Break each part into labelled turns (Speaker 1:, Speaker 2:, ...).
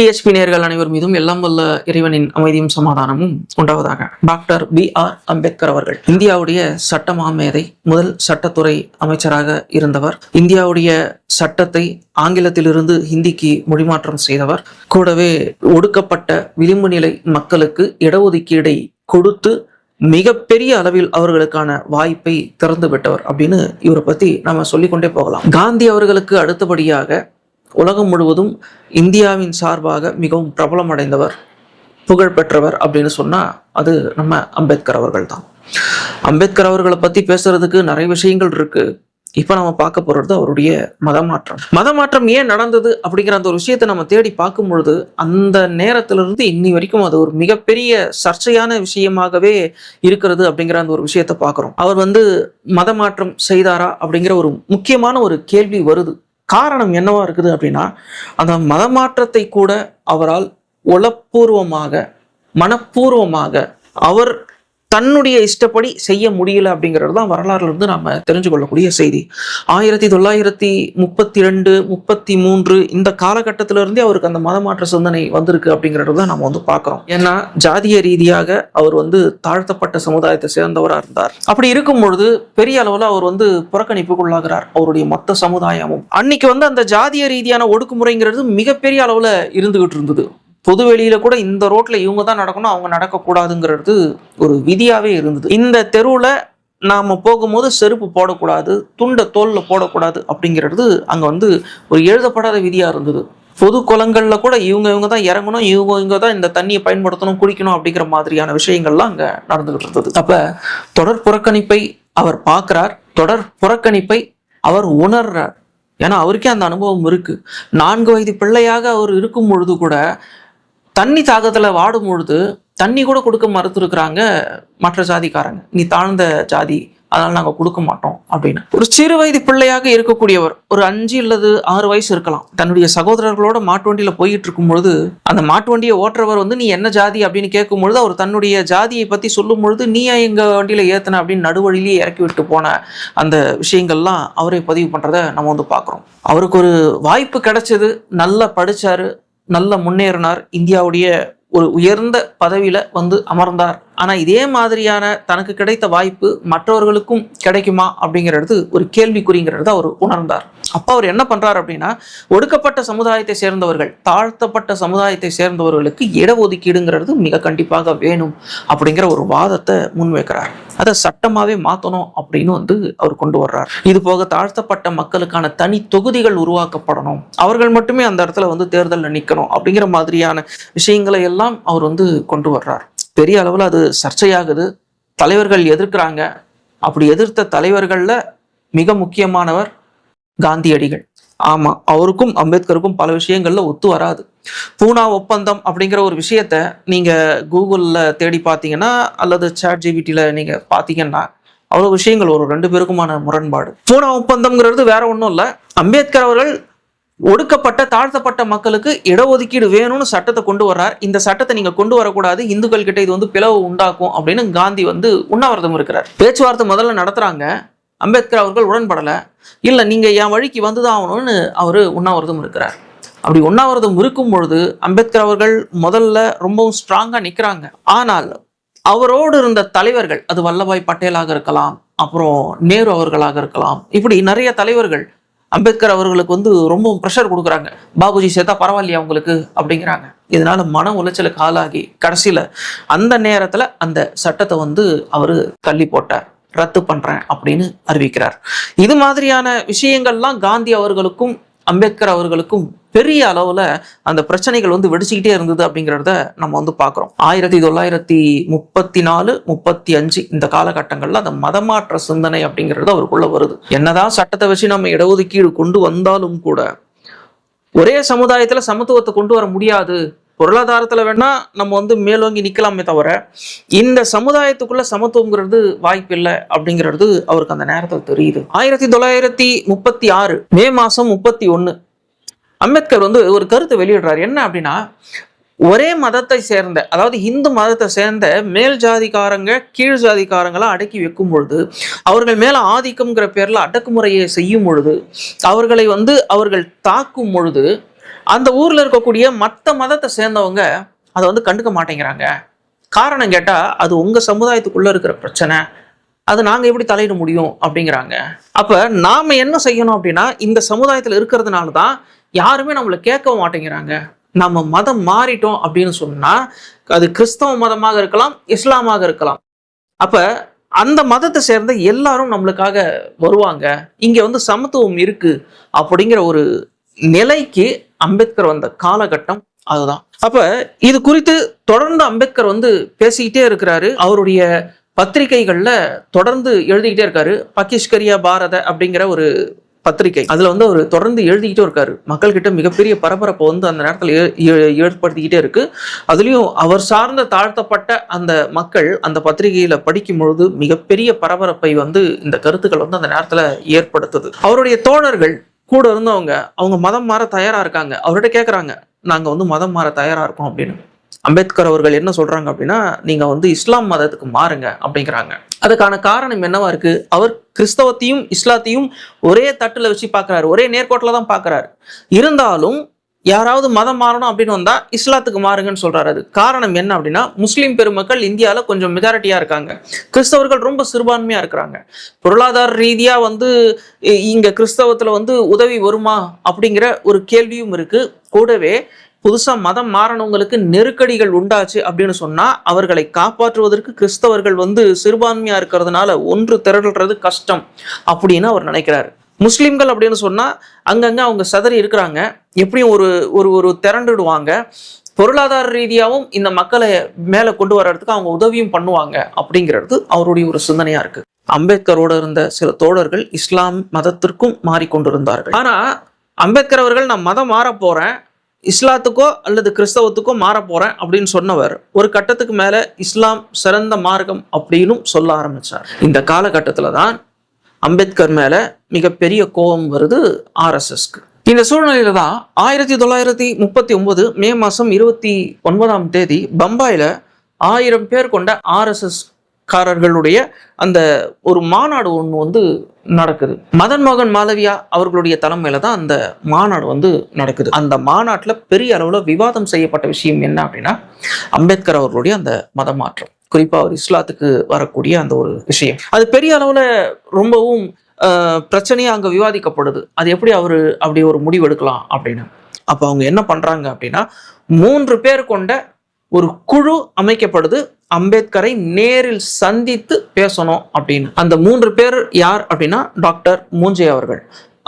Speaker 1: DSP நேயர்கள் அனைவர் மீதும் எல்லாம் வல்ல இறைவனின் அமைதியும் சமாதானமும் உண்டாவதாக. Doctor B.R. அம்பேத்கர் அவர்கள் இந்தியாவுடைய சட்ட மாமேதை, முதல் சட்டத்துறை அமைச்சராக இருந்தவர். இந்தியாவுடைய சட்டத்தை ஆங்கிலத்திலிருந்து ஹிந்திக்கு மொழிமாற்றம் செய்தவர். கூடவே ஒடுக்கப்பட்ட விளிம்பு நிலை மக்களுக்கு இடஒதுக்கீடை கொடுத்து மிகப்பெரிய அளவில் அவர்களுக்கான வாய்ப்பை திறந்து விட்டவர் அப்படின்னு இவரை பத்தி நம்ம சொல்லிக்கொண்டே போகலாம். காந்தி அவர்களுக்கு அடுத்தபடியாக உலகம் முழுவதும் இந்தியாவின் சார்பாக மிகவும் பிரபலம் அடைந்தவர், புகழ் பெற்றவர் அப்படின்னு சொன்னா அது நம்ம அம்பேத்கர் அவர்கள் தான். அம்பேத்கர் அவர்களை பத்தி பேசுறதுக்கு நிறைய விஷயங்கள் இருக்கு. இப்ப நம்ம பார்க்க போறது அவருடைய மதமாற்றம் ஏன் நடந்தது அப்படிங்கிற அந்த ஒரு விஷயத்தை நம்ம தேடி பார்க்கும் பொழுது அந்த நேரத்திலிருந்து இன்னி வரைக்கும் அது ஒரு மிகப்பெரிய சர்ச்சையான விஷயமாகவே இருக்கிறது அப்படிங்கிற அந்த ஒரு விஷயத்தை பார்க்கிறோம். அவர் மதமாற்றம் செய்தாரா அப்படிங்கிற ஒரு முக்கியமான ஒரு கேள்வி வருது. காரணம் என்னவா இருக்குது அப்படின்னா, அந்த மதமாற்றத்தை கூட அவரால் உளப்பூர்வமாக மனப்பூர்வமாக அவர் தன்னுடைய இஷ்டப்படி செய்ய முடியல அப்படிங்கிறது தான் வரலாறுல இருந்து நாம தெரிஞ்சு கொள்ளக்கூடிய செய்தி. 1932, 33 இந்த காலகட்டத்திலிருந்தே அவருக்கு அந்த மதமாற்ற சிந்தனை வந்திருக்கு அப்படிங்கிறது தான் நம்ம பார்க்கிறோம். ஏன்னா ஜாதிய ரீதியாக அவர் தாழ்த்தப்பட்ட சமுதாயத்தை சேர்ந்தவரா இருந்தார். அப்படி இருக்கும் பொழுது பெரிய அளவுல அவர் புறக்கணிப்புக்குள்ளாகிறார், அவருடைய மொத்த சமுதாயமும். அன்னைக்கு அந்த ஜாதிய ரீதியான ஒடுக்குமுறைங்கிறது மிகப்பெரிய அளவுல இருந்துகிட்டு இருந்தது. பொது வெளியில கூட இந்த ரோட்ல இவங்க தான் நடக்கணும், அவங்க நடக்கக்கூடாதுங்கிறது ஒரு விதியாவே இருந்தது. இந்த தெருவுல நாம போகும்போது செருப்பு போடக்கூடாது, துண்டை தோல்ல போடக்கூடாது அப்படிங்கிறது அங்க ஒரு எழுதப்படாத விதியா இருந்தது. பொது குளங்கள்ல கூட இவங்க தான் இறங்கணும், இவங்க தான் இந்த தண்ணியை பயன்படுத்தணும், குடிக்கணும் அப்படிங்கிற மாதிரியான விஷயங்கள்லாம் அங்க நடந்துகிட்டு இருந்தது. அப்ப தொடர் புறக்கணிப்பை அவர் பார்க்கிறார், தொடர் புறக்கணிப்பை அவர் உணர்றார். ஏன்னா அவருக்கே அந்த அனுபவம் இருக்கு. 4 வயது பிள்ளையாக அவர் இருக்கும் பொழுது கூட தண்ணி தாகத்துல வாடும் பொழுது தண்ணி கூட கொடுக்க மறுத்துருக்குறாங்க மற்ற ஜாதிக்காரங்க. நீ தாழ்ந்த ஜாதி, அதனால நாங்க கொடுக்க மாட்டோம் அப்படின்னு. ஒரு சிறு வயது பிள்ளையாக இருக்கக்கூடியவர், ஒரு 5 அல்லது 6 வயசு இருக்கலாம், தன்னுடைய சகோதரர்களோட மாட்டு வண்டியில போயிட்டு இருக்கும் பொழுது அந்த மாட்டு வண்டியை ஓட்டுறவர் நீ என்ன ஜாதி அப்படின்னு கேட்கும் பொழுது அவர் தன்னுடைய ஜாதியை பத்தி சொல்லும் பொழுது நீ எங்க வண்டியில ஏத்தன அப்படின்னு நடுவழியிலேயே இறக்கி விட்டு போன அந்த விஷயங்கள்லாம் அவரே பதிவு பண்றதை நம்ம பார்க்கிறோம். அவருக்கு ஒரு வாய்ப்பு கிடைச்சது, நல்லா படிச்சாரு, நல்ல முன்னேறினார், இந்தியாவுடைய ஒரு உயர்ந்த பதவியில அமர்ந்தார். ஆனா இதே மாதிரியான தனக்கு கிடைத்த வாய்ப்பு மற்றவர்களுக்கும் கிடைக்குமா அப்படிங்கிறது ஒரு கேள்விக்குறிங்கிறத அவர் உணர்ந்தார். அப்ப அவர் என்ன பண்றாரு அப்படின்னா, ஒடுக்கப்பட்ட சமுதாயத்தை சேர்ந்தவர்கள், தாழ்த்தப்பட்ட சமுதாயத்தை சேர்ந்தவர்களுக்கு இடஒதுக்கீடுங்கிறது மிக கண்டிப்பாக வேணும் அப்படிங்கிற ஒரு வாதத்தை முன்வைக்கிறார். அதை சட்டமாவே மாத்தணும் அப்படின்னு அவர் கொண்டு வர்றார். இது போக தாழ்த்தப்பட்ட மக்களுக்கான தனி தொகுதிகள் உருவாக்கப்படணும், அவர்கள் மட்டுமே அந்த இடத்துல தேர்தலில் நிற்கணும் அப்படிங்கிற மாதிரியான விஷயங்களை எல்லாம் அவர் கொண்டு வர்றார். பெரிய அளவில் அது சர்ச்சையாகுது, தலைவர்கள் எதிர்க்கிறாங்க. அப்படி எதிர்த்த தலைவர்கள்ல மிக முக்கியமானவர் காந்தியடிகள். ஆமா, அவருக்கும் அம்பேத்கருக்கும் பல விஷயங்கள்ல ஒத்து வராது. பூனா ஒப்பந்தம் அப்படிங்கிற ஒரு விஷயத்த நீங்க கூகுள்ல தேடி பார்த்தீங்கன்னா அல்லது ChatGPTல நீங்க பார்த்தீங்கன்னா அவ்வளவு விஷயங்கள் ஒரு 2 பேருக்குமான முரண்பாடு. பூனா ஒப்பந்தம்ங்கிறது வேற ஒன்றும் இல்லை, அம்பேத்கர் அவர்கள் ஒடுக்கப்பட்ட தாழ்த்தப்பட்ட மக்களுக்கு இடஒதுக்கீடு வேணும்னு சட்டத்தை கொண்டு வர்றார். இந்த சட்டத்தை நீங்க கொண்டு வரக்கூடாது, இந்துக்கள் கிட்ட இது பிளவு உண்டாக்கும் அப்படின்னு காந்தி உண்ணாவிரதம் இருக்கிறார். பேச்சுவார்த்தை முதல்ல நடத்துறாங்க, அம்பேத்கர் அவர்கள் உடன்படலை. இல்லை, நீங்க என் வழிக்கு வந்துதான் ஆகணும்னு அவரு உண்ணாவிரதம் இருக்கிறார். அப்படி உண்ணாவிரதம் இருக்கும் பொழுது அம்பேத்கர் அவர்கள் முதல்ல ரொம்பவும் ஸ்ட்ராங்கா நிற்கிறாங்க. ஆனால் அவரோடு இருந்த தலைவர்கள், அது வல்லபாய் பட்டேலாக இருக்கலாம், அப்புறம் நேரு அவர்களாக இருக்கலாம், இப்படி நிறைய தலைவர்கள் அம்பேத்கர் அவர்களுக்கு ரொம்ப ப்ரெஷர் கொடுக்குறாங்க. பாபுஜி சேர்த்தா பரவாயில்லையா உங்களுக்கு அப்படிங்கிறாங்க. இதனால மன உளைச்சலுக்கு ஆளாகி கடைசியில அந்த நேரத்துல அந்த சட்டத்தை அவரு தள்ளி போட்டார், ரத்து பண்றேன் அப்படின்னு அறிவிக்கிறார். இது மாதிரியான விஷயங்கள்லாம் காந்தி அவர்களுக்கும் அம்பேத்கர் அவர்களுக்கும் பெரிய அளவுல அந்த பிரச்சனைகள் வெடிச்சுக்கிட்டே இருந்தது அப்படிங்கிறத நம்ம பார்க்கிறோம். 1934, 35 இந்த காலகட்டங்கள்ல அந்த மதமாற்ற சிந்தனை அப்படிங்கிறது அவருக்குள்ள வருது. என்னதான் சட்டத்தை வச்சு நம்ம இடஒதுக்கீடு கொண்டு வந்தாலும் கூட ஒரே சமுதாயத்துல சமத்துவத்தை கொண்டு வர முடியாது. பொருளாதாரத்துல வேணா நம்ம மேலோங்கி நிக்கலாமே தவிர இந்த சமுதாயத்துக்குள்ள சமத்துவங்கிறது வாய்ப்பு இல்லை அப்படிங்கிறது அவருக்கு அந்த நேரத்தில் தெரியுது. 1936 மே மாசம் 31 அம்பேத்கர் ஒரு கருத்தை வெளியிடுறார். என்ன அப்படின்னா, ஒரே மதத்தை சேர்ந்த, அதாவது இந்து மதத்தை சேர்ந்த மேல் ஜாதிக்காரங்க கீழ் ஜாதிக்காரங்களை அடக்கி வைக்கும் பொழுது, அவர்கள் மேல ஆதிக்கம்ங்கிற பேர்ல அடக்குமுறையை செய்யும் பொழுது, அவர்களை அவர்கள் தாக்கும் பொழுது அந்த ஊர்ல இருக்கக்கூடிய மற்ற மதத்தை சேர்ந்தவங்க அதை வந்து கண்டுக்க மாட்டேங்கிறாங்க. காரணம் கேட்டா அது உங்க சமுதாயத்துக்குள்ள இருக்கிற பிரச்சனை, அது நாங்க எப்படி தலையிட முடியும் அப்படிங்கிறாங்க. அப்ப நாம என்ன செய்யணும் அப்படின்னா, இந்த சமுதாயத்துல இருக்கிறதுனால தான் யாருமே நம்மளை கேட்க மாட்டேங்கிறாங்க. நம்ம மதம் மாறிட்டோம் அப்படின்னு சொன்னா அது கிறிஸ்தவ மதமாக இருக்கலாம், இஸ்லாமாக இருக்கலாம். அப்ப அந்த மதத்தை சேர்ந்த எல்லாரும் நம்மளுக்காக வருவாங்க, இங்க வந்து சமத்துவம் இருக்கு அப்படிங்கிற ஒரு நிலைக்கு அம்பேத்கர் வந்த காலகட்டம் அதுதான். அப்ப இது குறித்து தொடர்ந்து அம்பேத்கர் வந்து பேசிக்கிட்டே இருக்கிறாரு. அவருடைய பத்திரிகைகள்ல தொடர்ந்து எழுதிக்கிட்டே இருக்காரு. பகிஷ்கரியா பாரத அப்படிங்கிற ஒரு பத்திரிகை, அதுல வந்து அவர் தொடர்ந்து எழுதிக்கிட்டே இருக்காரு. மக்கள் கிட்ட மிகப்பெரிய பரபரப்பை வந்து அந்த நேரத்தில் ஏற்படுத்திக்கிட்டே இருக்கு. அதுலயும் அவர் சார்ந்த தாழ்த்தப்பட்ட அந்த மக்கள் அந்த பத்திரிகையில படிக்கும் பொழுது மிகப்பெரிய பரபரப்பை வந்து இந்த கருத்துக்கள் வந்து அந்த நேரத்துல ஏற்படுத்துது. அவருடைய தோழர்கள் கூட இருந்தவங்க அவங்க மதம் மாற தயாரா இருக்காங்க. அவர்கிட்ட கேட்கறாங்க, நாங்க வந்து மதம் மாற தயாரா இருக்கோம் அப்படின்னு. அம்பேத்கர் அவர்கள் என்ன சொல்றாங்க அப்படின்னா, நீங்க வந்து இஸ்லாம் மதத்துக்கு மாறுங்க அப்படிங்கிறாங்க. அதுக்கான காரணம் என்னவா இருக்கு? அவர் கிறிஸ்தவத்தையும் இஸ்லாத்தையும் ஒரே தட்டுல வச்சு பாக்குறாரு, ஒரே நேர்கோட்டில தான் பாக்குறாரு. இருந்தாலும் யாராவது மதம் மாறணும் அப்படின்னு வந்தா இஸ்லாத்துக்கு மாறுங்கன்னு சொல்றாரு. அது காரணம் என்ன அப்படின்னா, முஸ்லீம் பெருமக்கள் இந்தியாவில் கொஞ்சம் மெஜாரிட்டியா இருக்காங்க, கிறிஸ்தவர்கள் ரொம்ப சிறுபான்மையா இருக்கிறாங்க. பொருளாதார ரீதியா வந்து இங்க கிறிஸ்தவத்துல வந்து உதவி வருமா அப்படிங்கிற ஒரு கேள்வியும் இருக்கு. கூடவே புதுசா மதம் மாறினவங்களுக்கு நெருக்கடிகள் உண்டாச்சு அப்படின்னு சொன்னா அவர்களை காப்பாற்றுவதற்கு கிறிஸ்தவர்கள் வந்து சிறுபான்மையா இருக்கிறதுனால ஒன்று திரள்றது கஷ்டம் அப்படின்னு அவர் நினைக்கிறாரு. முஸ்லிம்கள் அப்படின்னு சொன்னா அங்கங்க அவங்க சதறி இருக்கிறாங்க, எப்படியும் ஒரு ஒரு ஒரு திரண்டுடுவாங்க. பொருளாதார ரீதியாகவும் இந்த மக்களை மேல கொண்டு வர்றதுக்கு அவங்க உதவியும் பண்ணுவாங்க அப்படிங்கிறது அவருடைய ஒரு சிந்தனையா இருக்கு. அம்பேத்கரோட இருந்த சில தோழர்கள் இஸ்லாம் மதத்திற்கும் மாறிக்கொண்டிருந்தார்கள். ஆனா அம்பேத்கர் அவர்கள் நான் மதம் மாற போறேன், இஸ்லாத்துக்கோ அல்லது கிறிஸ்தவத்துக்கோ மாற போறேன் அப்படின்னு சொன்னவர் ஒரு கட்டத்துக்கு மேல இஸ்லாம் சிறந்த மார்க்கம் அப்படின்னு சொல்ல ஆரம்பிச்சார். இந்த காலகட்டத்துல தான் அம்பேத்கர் மேல மிகப்பெரிய கோபம் வருது RSSக்கு. இந்த சூழ்நிலையில தான் 1939 மே மாசம் 29 பம்பாயில 1000 பேர் கொண்ட RSS காரர்களுடைய அந்த ஒரு மாநாடு ஒன்று வந்து நடக்குது. மதன் மோகன் மாலவியா அவர்களுடைய தலைமையில தான் அந்த மாநாடு வந்து நடக்குது. அந்த மாநாட்டில் பெரிய அளவுல விவாதம் செய்யப்பட்ட விஷயம் என்ன அப்படின்னா, அம்பேத்கர் அவர்களுடைய அந்த மத மாற்றம், குறிப்பா அவர் இஸ்லாத்துக்கு வரக்கூடிய அந்த ஒரு விஷயம், அது பெரிய அளவுல ரொம்பவும் பிரச்சனையா அங்க விவாதிக்கப்படுது. அது எப்படி அவரு அப்படி ஒரு முடிவு எடுக்கலாம் அப்படின்னு. அப்ப அவங்க என்ன பண்றாங்க அப்படின்னா, 3 பேர் கொண்ட ஒரு குழு அமைக்கப்படுது, அம்பேத்கரை நேரில் சந்தித்து பேசணும் அப்படின்னு. அந்த 3 பேர் யார் அப்படின்னா, டாக்டர் மூஞ்சே அவர்கள்,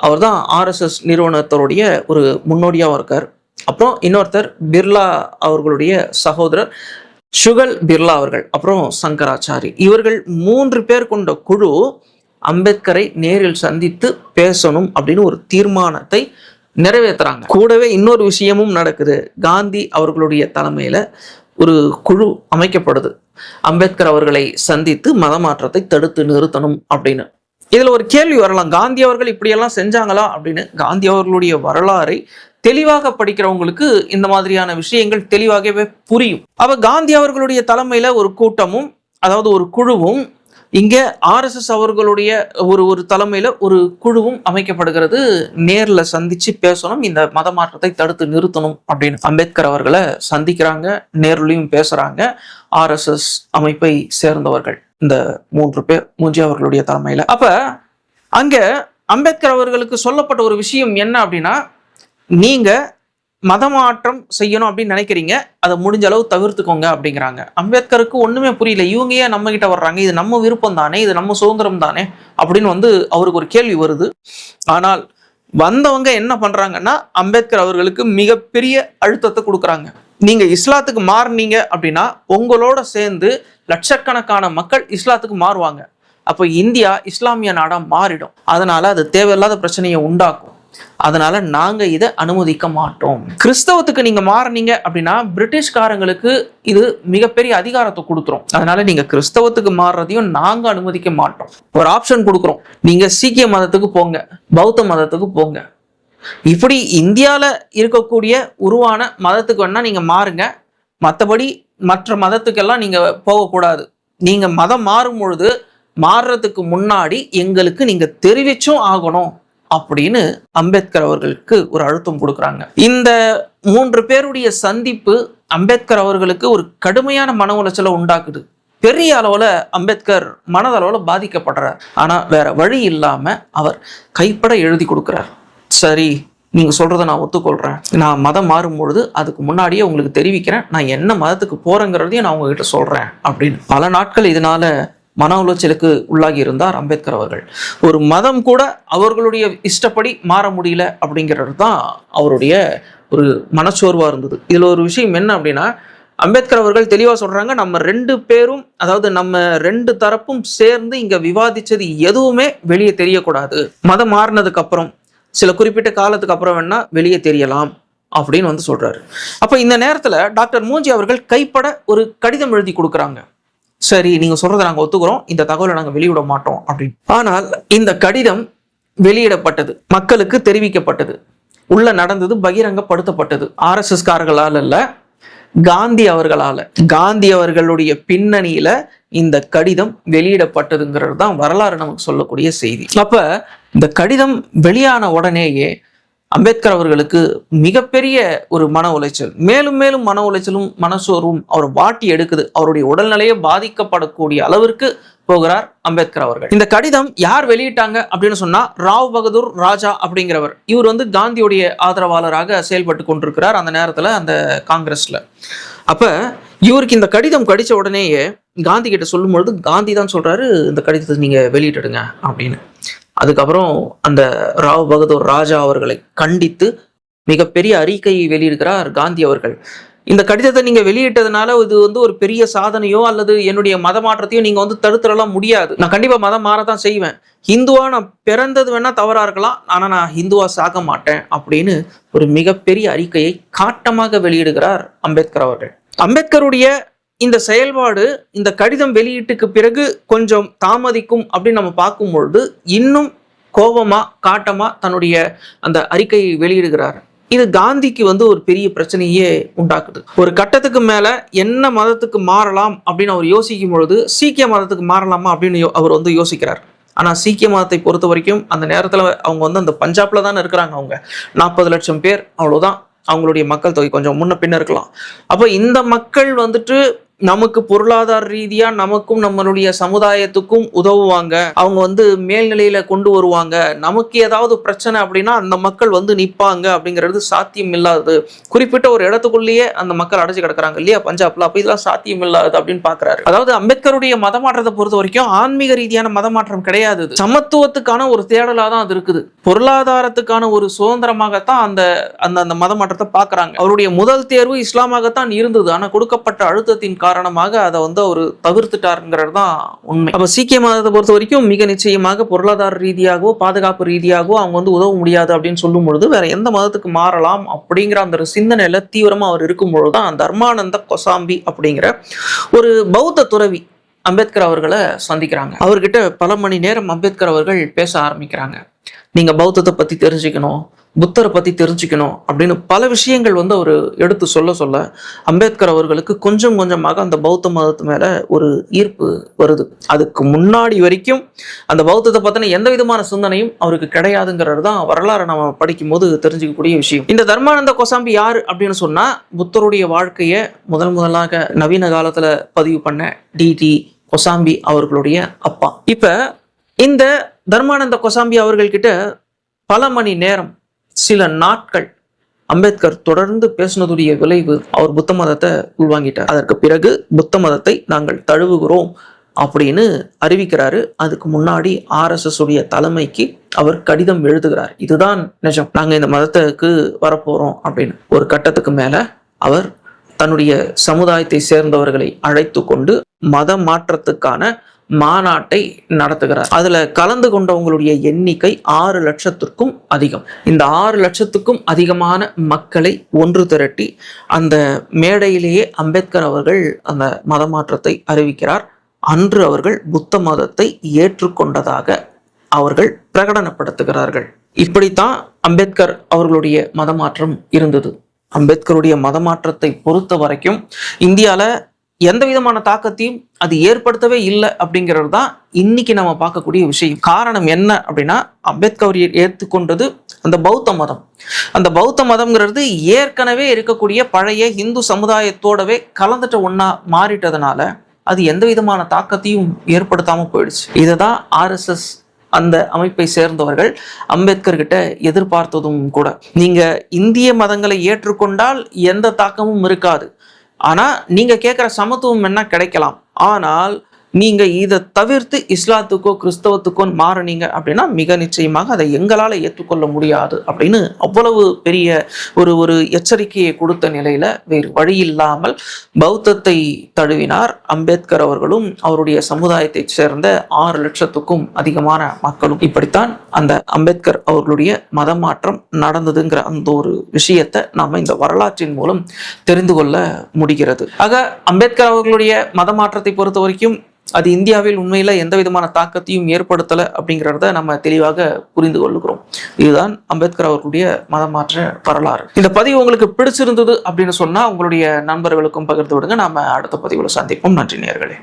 Speaker 1: அவர் தான் RSS நிறுவனத்தருடைய ஒரு முன்னோடியாகவும் இருக்கார். அப்புறம் இன்னொருத்தர் பிர்லா அவர்களுடைய சகோதரர் சுகல் பிர்லா அவர்கள், அப்புறம் சங்கராச்சாரி. இவர்கள் 3 பேர் கொண்ட குழு அம்பேத்கரை நேரில் சந்தித்து பேசணும் அப்படின்னு ஒரு தீர்மானத்தை நிறைவேற்றுறாங்க. கூடவே இன்னொரு விஷயமும் நடக்குது. காந்தி அவர்களுடைய தலைமையில ஒரு குழு அமைக்கப்படுது, அம்பேத்கர் அவர்களை சந்தித்து மத மாற்றத்தை தடுத்து நிறுத்தணும் அப்படின்னு. இதுல ஒரு கேள்வி வரலாம், காந்தி அவர்கள் இப்படியெல்லாம் செஞ்சாங்களா அப்படின்னு. காந்தி அவர்களுடைய வரலாறை தெளிவாக படிக்கிறவங்களுக்கு இந்த மாதிரியான விஷயங்கள் தெளிவாகவே புரியும். அப்ப காந்தி அவர்களுடைய தலைமையில ஒரு கூட்டமும், அதாவது ஒரு குழுவும், இங்க RSS அவர்களுடைய ஒரு தலைமையில ஒரு குழுவும் அமைக்கப்படுகிறது. நேர்ல சந்திச்சு பேசணும், இந்த மத மாற்றத்தை தடுத்து நிறுத்தணும் அப்படின்னு. அம்பேத்கர் அவர்களை சந்திக்கிறாங்க, நேர்லயும் பேசுறாங்க RSS அமைப்பை சேர்ந்தவர்கள், இந்த 3 பேர் மூஞ்சி அவர்களுடைய தலைமையில. அப்ப அங்க அம்பேத்கர் அவர்களுக்கு சொல்லப்பட்ட ஒரு விஷயம் என்ன அப்படின்னா, நீங்க மதமாற்றம் செய்யணும் அப்படின்னு நினைக்கிறீங்க, அதை முடிஞ்ச அளவு தவிர்த்துக்கோங்க அப்படிங்கிறாங்க. அம்பேத்கருக்கு ஒண்ணுமே புரியல, இவங்க ஏன் நம்ம கிட்ட வர்றாங்க, இது நம்ம விருப்பம் தானே, இது நம்ம சுதந்திரம் தானே அப்படின்னு வந்து அவருக்கு ஒரு கேள்வி வருது. ஆனால் வந்தவங்க என்ன பண்றாங்கன்னா, அம்பேத்கர் அவர்களுக்கு மிகப்பெரிய அழுத்தத்தை கொடுக்குறாங்க. நீங்க இஸ்லாத்துக்கு மாறினீங்க அப்படின்னா உங்களோட சேர்ந்து லட்சக்கணக்கான மக்கள் இஸ்லாத்துக்கு மாறுவாங்க, அப்போ இந்தியா இஸ்லாமிய நாடா மாறிடும், அதனால அது தேவையில்லாத பிரச்சனையை உண்டாக்கும், அதனால நாங்க இதை அனுமதிக்க மாட்டோம். கிறிஸ்தவத்துக்கு நீங்க மாறினீங்க அப்படின்னா பிரிட்டிஷ்காரங்களுக்கு இது மிகப்பெரிய அதிகாரத்தை கொடுத்துரும், அதனால நீங்க கிறிஸ்தவத்துக்கு மாறுறதையும் நாங்க அனுமதிக்க மாட்டோம். ஒரு ஆப்ஷன் கொடுக்குறோம், நீங்க சீக்கிய மதத்துக்கு போங்க, பௌத்த மதத்துக்கு போங்க, இப்படி இந்தியால இருக்கக்கூடிய உருவான மதத்துக்கு வேணா நீங்க மாறுங்க, மற்றபடி மற்ற மதத்துக்கெல்லாம் நீங்க போகக்கூடாது. நீங்க மதம் மாறும் பொழுது மாறுறதுக்கு முன்னாடி எங்களுக்கு நீங்க தெரிவிச்சும் ஆகணும் அப்படின்னு அம்பேத்கர் அவர்களுக்கு ஒரு அழுத்தம் கொடுக்குறாங்க. இந்த 3 பேருடைய சந்திப்பு அம்பேத்கர் அவர்களுக்கு ஒரு கடுமையான மன உளைச்சலை உண்டாக்குது. பெரிய அளவுல அம்பேத்கர் மனதளவுல பாதிக்கப்படுறார். ஆனா வேற வழி இல்லாம அவர் கைப்பட எழுதி கொடுக்கிறார். சரி, நீங்க சொல்றதை நான் ஒத்துக்கொள்றேன். நான் மதம் மாறும் பொழுது அதுக்கு முன்னாடியே உங்களுக்கு தெரிவிக்கிறேன், நான் என்ன மதத்துக்கு போறேங்கிறதையும் நான் உங்ககிட்ட சொல்றேன் அப்படின்னு. பல நாட்கள் இதனால மன உளைச்சலுக்கு உள்ளாகி இருந்தார் அம்பேத்கர் அவர்கள். ஒரு மதம் கூட அவர்களுடைய இஷ்டப்படி மாற முடியல அப்படிங்கிறது தான் அவருடைய ஒரு மனச்சோர்வா இருந்தது. இதுல ஒரு விஷயம் என்ன அப்படின்னா, அம்பேத்கர் அவர்கள் தெளிவா சொல்றாங்க, நம்ம 2 பேரும், அதாவது நம்ம 2 தரப்பும் சேர்ந்து இங்க விவாதிச்சது எதுவுமே வெளியே தெரியக்கூடாது. மதம் மாறினதுக்கு அப்புறம் சில குறிப்பிட்ட காலத்துக்கு அப்புறம் வேணா வெளியே தெரியலாம் அப்படின்னு சொல்றாரு. அப்ப இந்த நேரத்துல டாக்டர் மூஞ்சி அவர்கள் கைப்பட ஒரு கடிதம் எழுதி கொடுக்குறாங்க. சரி, நீங்க சொல்றதை நாங்க ஒத்துக்கிறோம், இந்த தகவலை நாங்க வெளியிட மாட்டோம் அப்படின்னு. ஆனால் இந்த கடிதம் வெளியிடப்பட்டது, மக்களுக்கு தெரிவிக்கப்பட்டது, உள்ள நடந்தது பகிரங்கப்படுத்தப்பட்டது. RSS காரர்களால் அல்ல, காந்தி அவர்களால. காந்தி அவர்களுடைய பின்னணியில இந்த கடிதம் வெளியிடப்பட்டதுங்கிறது தான் வரலாறு நமக்கு சொல்லக்கூடிய செய்தி. அப்ப இந்த கடிதம் வெளியான உடனேயே அம்பேத்கர் அவர்களுக்கு மிகப்பெரிய ஒரு மன உளைச்சல், மேலும் மேலும் மன உளைச்சலும் மனசோர்வும் அவர் வாட்டி எடுக்குது. அவருடைய உடல்நிலையை பாதிக்கப்படக்கூடிய அளவிற்கு போகிறார் அம்பேத்கர் அவர்கள். இந்த கடிதம் யார் வெளியிட்டாங்க அப்படின்னு சொன்னா, ராவ் பகதூர் ராஜா அப்படிங்கிறவர். இவர் காந்தியுடைய ஆதரவாளராக செயல்பட்டு கொண்டிருக்கிறார் அந்த நேரத்துல அந்த காங்கிரஸ்ல. அப்ப இவருக்கு இந்த கடிதம் கடிச்ச உடனேயே காந்தி கிட்ட சொல்லும் பொழுது காந்தி தான் சொல்றாரு, இந்த கடிதத்தை நீங்க வெளியிட்டுடுங்க அப்படின்னு. அதுக்கப்புறம் அந்த ராவ் பகதூர் ராஜா அவர்களை கண்டித்து மிகப்பெரிய அறிக்கையை வெளியிடுகிறார் காந்தி அவர்கள். இந்த கடிதத்தை நீங்க வெளியிட்டதுனால இது ஒரு பெரிய சாதனையோ அல்லது என்னுடைய மத மாற்றத்தையோ நீங்க தடுத்துடலாம் முடியாது. நான் கண்டிப்பா மதம் மாறதான் செய்வேன். ஹிந்துவா நான் பிறந்தது வேணா தவறா இருக்கலாம், ஆனா நான் ஹிந்துவா சாக மாட்டேன் அப்படின்னு ஒரு மிகப்பெரிய அறிக்கையை காட்டமாக வெளியிடுகிறார் அம்பேத்கர் அவர்கள். அம்பேத்கருடைய இந்த செயல்பாடு இந்த கடிதம் வெளியீட்டுக்கு பிறகு கொஞ்சம் தாமதிக்கும் அப்படின்னு நம்ம பார்க்கும்பொழுது இன்னும் கோபமா காட்டமா தன்னுடைய அந்த அறிக்கையை வெளியிடுகிறார். இது காந்திக்கு ஒரு பெரிய பிரச்சனையே உண்டாக்குது. ஒரு கட்டத்துக்கு மேல என்ன மதத்துக்கு மாறலாம் அப்படின்னு அவர் யோசிக்கும் பொழுது சீக்கிய மதத்துக்கு மாறலாமா அப்படின்னு அவர் யோசிக்கிறார். ஆனா சீக்கிய மதத்தை பொறுத்த வரைக்கும் அந்த நேரத்துல அவங்க அந்த பஞ்சாப்ல தானே இருக்கிறாங்க. அவங்க 40 லட்சம் பேர், அவ்வளவுதான் அவங்களுடைய மக்கள் தொகை. கொஞ்சம் முன்ன பின்ன இருக்கலாம். அப்ப இந்த மக்கள் நமக்கு பொருளாதார ரீதியா நமக்கும் நம்மளுடைய சமுதாயத்துக்கும் உதவுவாங்க, அவங்க மேல்நிலையில கொண்டு வருவாங்க, நமக்கு ஏதாவது பிரச்சனை அப்படின்னா அந்த மக்கள் நிப்பாங்க அப்படிங்கிறது சாத்தியம் இல்லாதது. குறிப்பிட்ட ஒரு இடத்துக்குள்ளேயே அந்த மக்கள் அடைச்சு கிடக்குறாங்க இல்லையா பஞ்சாப்ல. அப்ப இதெல்லாம் சாத்தியம் இல்லாதது அப்படின்னு பாக்குறாரு. அதாவது அம்பேத்கருடைய மதமாற்றத்தை பொறுத்த வரைக்கும் ஆன்மீக ரீதியான மதமாற்றம் கிடையாது. சமத்துவத்துக்கான ஒரு தேடலா தான் அது இருக்குது. பொருளாதாரத்துக்கான ஒரு சுதந்திரமாகத்தான் அந்த அந்த மதமாற்றத்தை பாக்குறாங்க. அவருடைய முதல் தேர்வு இஸ்லாமாகத்தான் இருந்தது. ஆனா கொடுக்கப்பட்ட அழுத்தத்தின் காரணமாக அதை அவர் தவிர்த்துட்டாருங்கிறது தான் உண்மை. அப்ப சீக்கிய மதத்தை பொறுத்த வரைக்கும் மிக நிச்சயமாக பொருளாதார ரீதியாகவோ பாதுகாப்பு ரீதியாகவோ அவங்க உதவ முடியாது அப்படின்னு சொல்லும் பொழுது வேற எந்த மதத்துக்கு மாறலாம் அப்படிங்கிற அந்த சிந்தனையில தீவிரமா அவர் இருக்கும் பொழுதுதான் தர்மானந்த கொசாம்பி அப்படிங்கிற ஒரு பௌத்த துறவி அம்பேத்கர் அவர்களை சந்திக்கிறாங்க. அவர்கிட்ட பல மணி நேரம் அம்பேத்கர் அவர்கள் பேச ஆரம்பிக்கிறாங்க. நீங்க பௌத்தத்தை பத்தி தெரிஞ்சுக்கணும், புத்தரை பத்தி தெரிஞ்சுக்கணும் அப்படின்னு பல விஷயங்கள் அவர் எடுத்து சொல்ல அம்பேத்கர் அவர்களுக்கு கொஞ்சம் கொஞ்சமாக அந்த பௌத்த மதத்து மேல ஒரு ஈர்ப்பு வருது. அதுக்கு முன்னாடி வரைக்கும் அந்த பௌத்தத்தை பத்தின எந்த விதமான சிந்தனையும் அவருக்கு கிடையாதுங்கிறது தான் வரலாறு நம்ம படிக்கும் போது தெரிஞ்சுக்கக்கூடிய விஷயம். இந்த தர்மானந்த கொசாம்பி யாரு அப்படின்னு சொன்னா, புத்தருடைய வாழ்க்கையை முதலாக நவீன காலத்துல பதிவு பண்ண டிடி கொசாம்பி அவர்களுடைய அப்பா. இப்ப இந்த தர்மானந்த கொசாம்பி அவர்கள்கிட்ட பல மணி நேரம், சில நாட்கள் அம்பேத்கர் தொடர்ந்து பேசினதுடைய விளைவு அவர் புத்த மதத்தை உள்வாங்கிட்டார். அதற்கு பிறகு புத்த மதத்தை நாங்கள் தழுவுகிறோம் அப்படின்னு அறிவிக்கிறாரு. அதுக்கு முன்னாடி RSS உடைய தலைமைக்கு அவர் கடிதம் எழுதுகிறார். இதுதான் நிஜம், நாங்க இந்த மதத்துக்கு வரப்போறோம் அப்படின்னு. ஒரு கட்டத்துக்கு மேல அவர் தன்னுடைய சமுதாயத்தை சேர்ந்தவர்களை அழைத்து கொண்டு மத மாற்றத்துக்கான மாநாட்டை நடத்துகிறார். அதுல கலந்து கொண்டவங்களுடைய எண்ணிக்கை 6 லட்சத்திற்கும் அதிகம். இந்த 6 லட்சத்துக்கும் அதிகமான மக்களை ஒன்று திரட்டி அந்த மேடையிலேயே அம்பேத்கர் அவர்கள் அந்த மத மாற்றத்தை அறிவிக்கிறார். அன்று அவர்கள் புத்த மதத்தை ஏற்றுக்கொண்டதாக அவர்கள் பிரகடனப்படுத்துகிறார்கள். இப்படித்தான் அம்பேத்கர் அவர்களுடைய மதமாற்றம் இருந்தது. அம்பேத்கருடைய மதமாற்றத்தை பொறுத்த வரைக்கும் இந்தியால எந்த விதமான தாக்கத்தையும் அது ஏற்படுத்தவே இல்லை அப்படிங்கிறது தான் இன்னைக்கு நம்ம பார்க்கக்கூடிய விஷயம். காரணம் என்ன அப்படின்னா, அம்பேத்கர் ஏற்றுக்கொண்டது அந்த பௌத்த மதம். அந்த பௌத்த மதம்ங்கிறது ஏற்கனவே இருக்கக்கூடிய பழைய இந்து சமுதாயத்தோடவே கலந்துட்ட ஒண்ணா மாறிட்டதுனால அது எந்த விதமான தாக்கத்தையும் ஏற்படுத்தாம போயிடுச்சு. இதை தான் RSS அந்த அமைப்பை சேர்ந்தவர்கள் அம்பேத்கர் கிட்ட எதிர்பார்த்ததும் கூட. நீங்க இந்திய மதங்களை ஏற்றுக்கொண்டால் எந்த தாக்கமும் இருக்காது, ஆனா நீங்க கேட்குற சமத்துவம் என்ன கிடைக்கலாம், ஆனால் நீங்க இதை தவிர்த்து இஸ்லாத்துக்கோ கிறிஸ்தவத்துக்கோ மாறினீங்க அப்படின்னா மிக நிச்சயமாக அதை எங்களால் ஏற்றுக்கொள்ள முடியாது அப்படின்னு அவ்வளவு பெரிய ஒரு எச்சரிக்கையை கொடுத்த நிலையில வேறு வழி இல்லாமல் பௌத்தத்தை தழுவினார் அம்பேத்கர் அவர்களும் அவருடைய சமுதாயத்தை சேர்ந்த 6 லட்சத்துக்கும் அதிகமான மக்களும். இப்படித்தான் அந்த அம்பேத்கர் அவர்களுடைய மதமாற்றம் நடந்ததுங்கிற அந்த ஒரு விஷயத்தை நாம இந்த வரலாற்றின் மூலம் தெரிந்து கொள்ள முடிகிறது. ஆக அம்பேத்கர் அவர்களுடைய மதமாற்றத்தை பொறுத்த வரைக்கும் அது இந்தியாவில் உண்மையில எந்த விதமான தாக்கத்தையும் ஏற்படுத்தல அப்படிங்கிறத நம்ம தெளிவாக புரிந்து கொள்ளுகிறோம். இதுதான் அம்பேத்கர் அவர்களுடைய மதமாற்ற வரலாறு. இந்த பதிவு உங்களுக்கு பிடிச்சிருந்தது அப்படின்னு சொன்னா உங்களுடைய நண்பர்களுக்கும் பகிர்ந்து விடுங்க. நாம அடுத்த பதிவுல சந்திப்போம். நன்றி நேயர்களே.